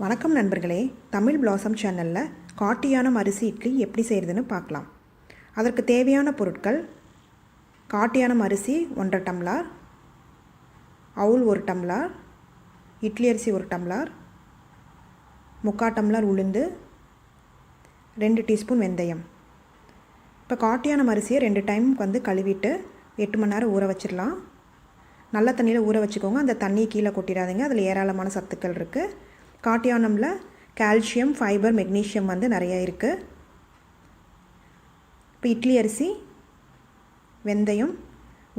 வணக்கம் நண்பர்களே, தமிழ் பிளாசம் சேனலில் காட்டியானம் அரிசி இட்லி எப்படி செய்கிறதுன்னு பார்க்கலாம். அதற்கு தேவையான பொருட்கள்: காட்டியானம் அரிசி 1.5 டம்ளர், அவுல் 1 டம்ளர், இட்லி அரிசி 1 டம்ளர், 3/4 டம்ளர் உளுந்து, 2 டீஸ்பூன் வெந்தயம். இப்போ காட்டியானம் அரிசியை 2 டைம் கழுவிட்டு 8 மணி நேரம் ஊற வச்சிடலாம். நல்ல தண்ணியில் ஊற வச்சுக்கோங்க. அந்த தண்ணியை கீழே கொட்டிடாதீங்க, அதில் ஏராளமான சத்துக்கள் இருக்குது. காட்டியானமில் கால்சியம், ஃபைபர், மெக்னீஷியம் நிறைய இருக்குது. இப்போ இட்லி அரிசி, வெந்தயம்,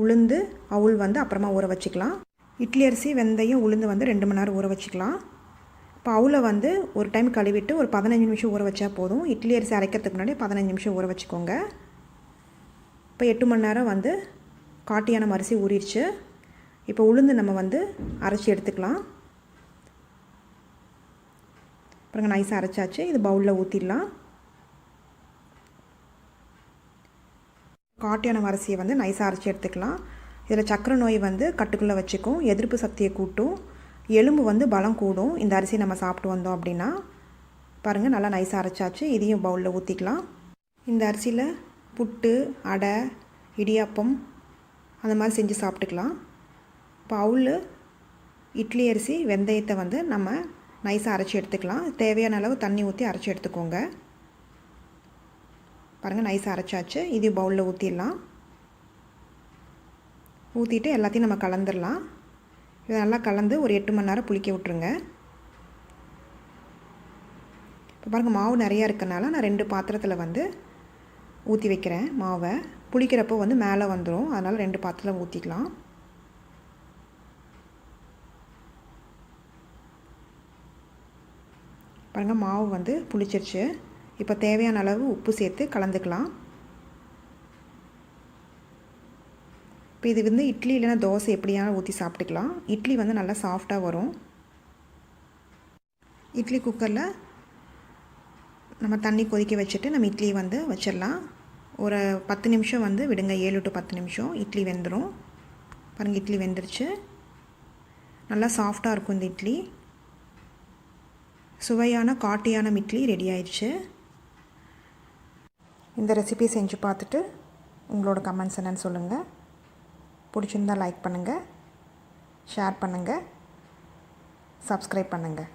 உளுந்து, அவுல் அப்புறமா ஊற வச்சுக்கலாம். இட்லி அரிசி, வெந்தயம், உளுந்து 2 மணி நேரம் ஊற வச்சுக்கலாம். இப்போ அவுலை ஒரு டைம் கழுவிட்டு ஒரு 15 நிமிஷம் ஊற வச்சா போதும். இட்லி அரிசி அரைக்கிறதுக்கு முன்னாடி 15 நிமிஷம் ஊற வச்சுக்கோங்க. இப்போ 8 மணி நேரம் காட்டியானம் அரிசி ஊறிடுச்சு. இப்போ உளுந்து நம்ம அரைச்சி எடுத்துக்கலாம். பாருங்கள், நைஸாக அரைச்சாச்சு. இது பவுலில் ஊற்றிடலாம். காட்டியானம் அரிசியை நைஸாக அரைச்சி எடுத்துக்கலாம். இதில் சக்கரை நோய் கட்டுக்குள்ளே வச்சுக்கும், எதிர்ப்பு சக்தியை கூட்டும், எலும்பு பலம் கூடும். இந்த அரிசி நம்ம சாப்பிட்டு வந்தோம் அப்படின்னா. பாருங்கள், நல்லா நைஸாக அரைச்சாச்சு. இதையும் பவுலில் ஊற்றிக்கலாம். இந்த அரிசியில் புட்டு, அடை, இடியாப்பம் அந்த மாதிரி செஞ்சு சாப்பிட்டுக்கலாம். இப்போ அவுல், இட்லி அரிசி, வெந்தயத்தை நம்ம நைஸாக அரைச்சி எடுத்துக்கலாம். தேவையான அளவு தண்ணி ஊற்றி அரைச்சி எடுத்துக்கோங்க. பாருங்கள், நைஸாக அரைச்சாச்சு. இது பவுலில் ஊற்றிடலாம். ஊற்றிட்டு எல்லாத்தையும் நம்ம கலந்துடலாம். இதை நல்லா கலந்து ஒரு 8 மணி நேரம் புளிக்க விட்டுருங்க. இப்போ பாருங்கள், மாவு நிறையா இருக்கனால நான் 2 பாத்திரத்தில் ஊற்றி வைக்கிறேன். மாவை புளிக்கிறப்போ மேலே வந்துடும், அதனால் 2 பாத்திரத்தில் ஊற்றிக்கலாம். பாருங்கள், மாவு புளிச்சிருச்சு. இப்போ தேவையான அளவு உப்பு சேர்த்து கலந்துக்கலாம். இப்போ இது இட்லி இல்லைனா தோசை எப்படியாலும் ஊற்றி சாப்பிட்டுக்கலாம். இட்லி நல்லா சாஃப்டாக வரும். இட்லி குக்கரில் நம்ம தண்ணி கொதிக்க வச்சுட்டு நம்ம இட்லி வச்சிடலாம். ஒரு 10 நிமிஷம் விடுங்க. 7 to 10 நிமிஷம் இட்லி வெந்துடும். பாருங்கள், இட்லி வெந்துருச்சு. நல்லா சாஃப்டாக இருக்கும் இந்த இட்லி. சுவையான காட்டியானம் இட்லி ரெடி ஆயிடுச்சு. இந்த ரெசிபி செஞ்சு பார்த்துட்டு உங்களோட கமெண்ட்ஸ் என்னன்னு சொல்லுங்கள். பிடிச்சிருந்தால் லைக் பண்ணுங்கள், ஷேர் பண்ணுங்கள், சப்ஸ்கிரைப் பண்ணுங்கள்.